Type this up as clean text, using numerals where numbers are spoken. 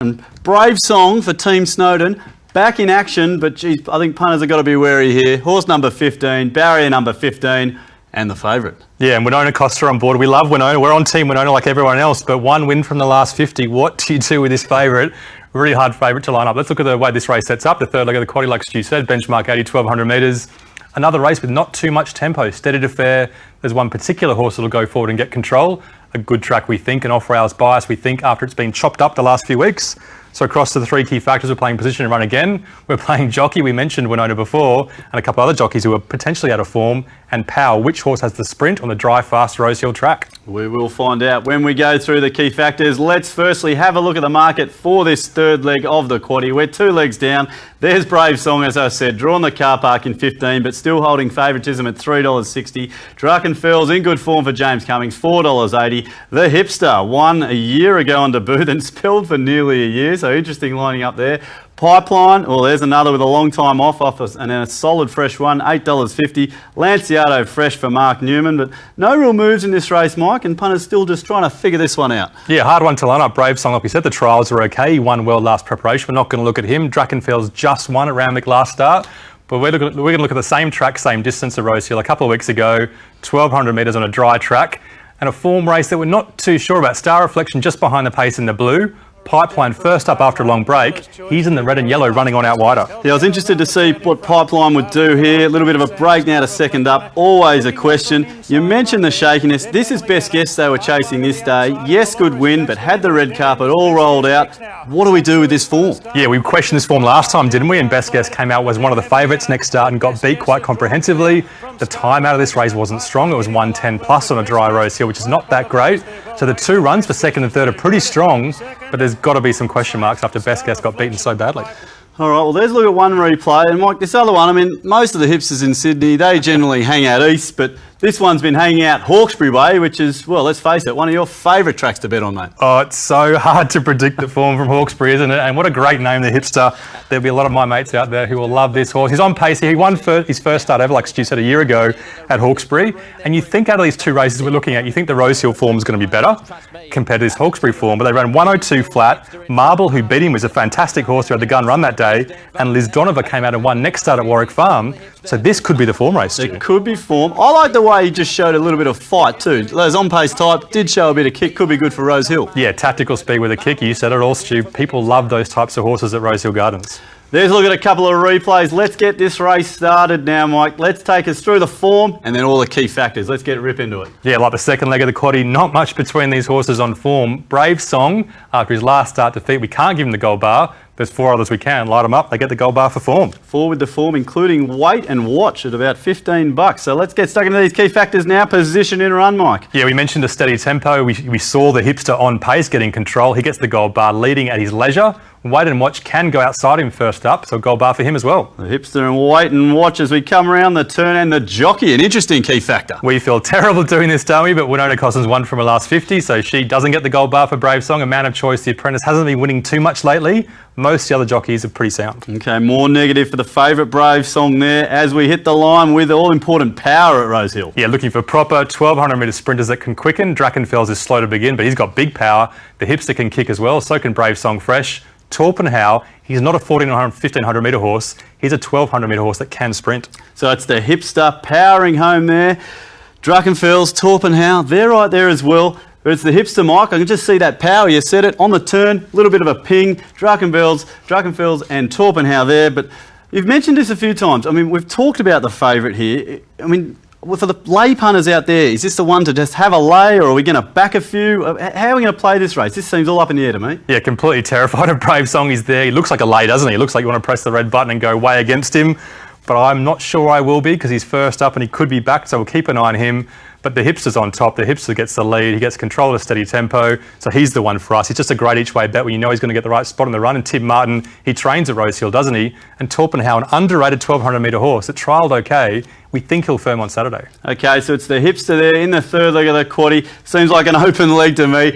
And brave song for Team Snowden, back in action, but geez, I think punters have got to be wary here. Horse number 15, barrier number 15, and the favourite. Yeah, and Winona Costa on board. We love Winona. We're on Team Winona like everyone else, but one win from the last 50. What do you do with this favourite? Really hard favourite to line up. Let's look at the way this race sets up. The third leg of the quaddie, like Stu said, benchmark 80, 1200 metres. Another race with not too much tempo, steady to fair. There's one particular horse that'll go forward and get control. A good track, we think, an off-rails bias, we think, after it's been chopped up the last few weeks. So across to the three key factors, we're playing position and run again. We're playing jockey, we mentioned Winona before, and a couple other jockeys who are potentially out of form, and power. Which horse has the sprint on the dry, fast Rosehill track? We will find out when we go through the key factors. Let's firstly have a look at the market for this third leg of the quaddie. We're 2 legs down. There's Brave Song, as I said, drawn the car park in 15, but still holding favouritism at $3.60. Drunkenfell's in good form for James Cummings, $4.80. The Hipster won a year ago on debut, then spelled for nearly a year, so interesting lining up there. Pipeline, well, there's another with a long time off and then a solid fresh one, $8.50. Lanciato fresh for Mark Newman, but no real moves in this race, Mike, and punters still just trying to figure this one out. Yeah, hard one to line up. Brave Song, like we said, the trials were okay. He won well last preparation. We're not going to look at him. Drunkenfell's just won at Randwick last start. But we're going to look at the same track, same distance of Rosehill a couple of weeks ago, 1200 metres on a dry track, and a form race that we're not too sure about. Star Reflection just behind the pace in the blue. Pipeline first up after a long break. He's in the red and yellow running on out wider. Yeah, I was interested to see what Pipeline would do here. A little bit of a break now to second up. Always a question. You mentioned the shakiness. This is best guess they were chasing this day. Yes, good win, but had the red carpet all rolled out. What do we do with this form? Yeah, we questioned this form last time, didn't we? And best guess came out was one of the favourites next start and got beat quite comprehensively. The time out of this race wasn't strong. It was 110 plus on a dry Rosehill, which is not that great. So the 2 runs for second and third are pretty strong, but there's got to be some question marks after best guess got beaten so badly. All right, well, there's a look at one replay. And, Mike, this other one, I mean, most of the hipsters in Sydney, they generally hang out east, but this one's been hanging out Hawkesbury way, which is, well, let's face it, one of your favourite tracks to bet on, mate. Oh, it's so hard to predict the form from Hawkesbury, isn't it? And what a great name, the Hipster. There'll be a lot of my mates out there who will love this horse. He's on pace here. He won his first start ever, like Stu said, a year ago at Hawkesbury. And you think out of these 2 races we're looking at, you think the Rosehill form is going to be better compared to this Hawkesbury form. But they ran 102 flat. Marble, who beat him, was a fantastic horse who had the gun run that day. And Liz Donovan came out and won next start at Warwick Farm. So this could be the form race, Stu. It could be form. I like the way he just showed a little bit of fight too. Those on-pace type did show a bit of kick. Could be good for Rosehill. Yeah, tactical speed with a kick. You said it all, Stu. People love those types of horses at Rosehill Gardens. There's a look at a couple of replays. Let's get this race started now, Mike. Let's take us through the form and then all the key factors. Let's get rip into it. Yeah, like the second leg of the quaddie, not much between these horses on form. Brave Song, after his last start defeat, we can't give him the gold bar. There's 4 others we can. Light them up. They get the gold bar for form. Forward the form, including weight and watch at about $15. So let's get stuck into these key factors now. Position in run, Mike. Yeah, we mentioned a steady tempo. We saw the Hipster on pace getting control. He gets the gold bar leading at his leisure. Weight and watch can go outside him first up, so gold bar for him as well. The Hipster and weight and watch as we come around the turn, and the jockey, an interesting key factor. We feel terrible doing this, don't we? But Winona Costa's won from her last 50, so she doesn't get the gold bar for Brave Song. A man of choice. The apprentice hasn't been winning too much lately. Most of the other jockeys are pretty sound. Okay, more negative for the favourite Brave Song there as we hit the line with all-important power at Rosehill. Yeah, looking for proper 1200 metre sprinters that can quicken. Drunkenfell's is slow to begin, but he's got big power. The Hipster can kick as well, so can Brave Song fresh. Torpenhow, he's not a 1400, 1500 metre horse. He's a 1200 metre horse that can sprint. So it's the Hipster powering home there. Drunkenfell's, Torpenhow, they're right there as well. But it's the Hipster, Mike. I can just see that power. You said it on the turn, a little bit of a ping. Drunkenfell's and Torpenhow there. But you've mentioned this a few times. I mean, we've talked about the favourite here. I mean, for the lay punters out there, is this the one to just have a lay, or are we going to back a few? How are we going to play this race? This seems all up in the air to me. Yeah, completely terrified of Brave Song. He's there. He looks like a lay, doesn't he? He looks like you want to press the red button and go way against him. But I'm not sure I will be, because he's first up and he could be back, so we'll keep an eye on him. But the Hipster's on top. The Hipster gets the lead. He gets control of a steady tempo. So he's the one for us. He's just a great each-way bet where you know he's going to get the right spot on the run. And Tim Martin, he trains at Rosehill, doesn't he? And Torpenhow, an underrated 1200 metre horse that trialled okay. We think he'll firm on Saturday. Okay, so it's the Hipster there in the third leg of the quaddie. Seems like an open leg to me.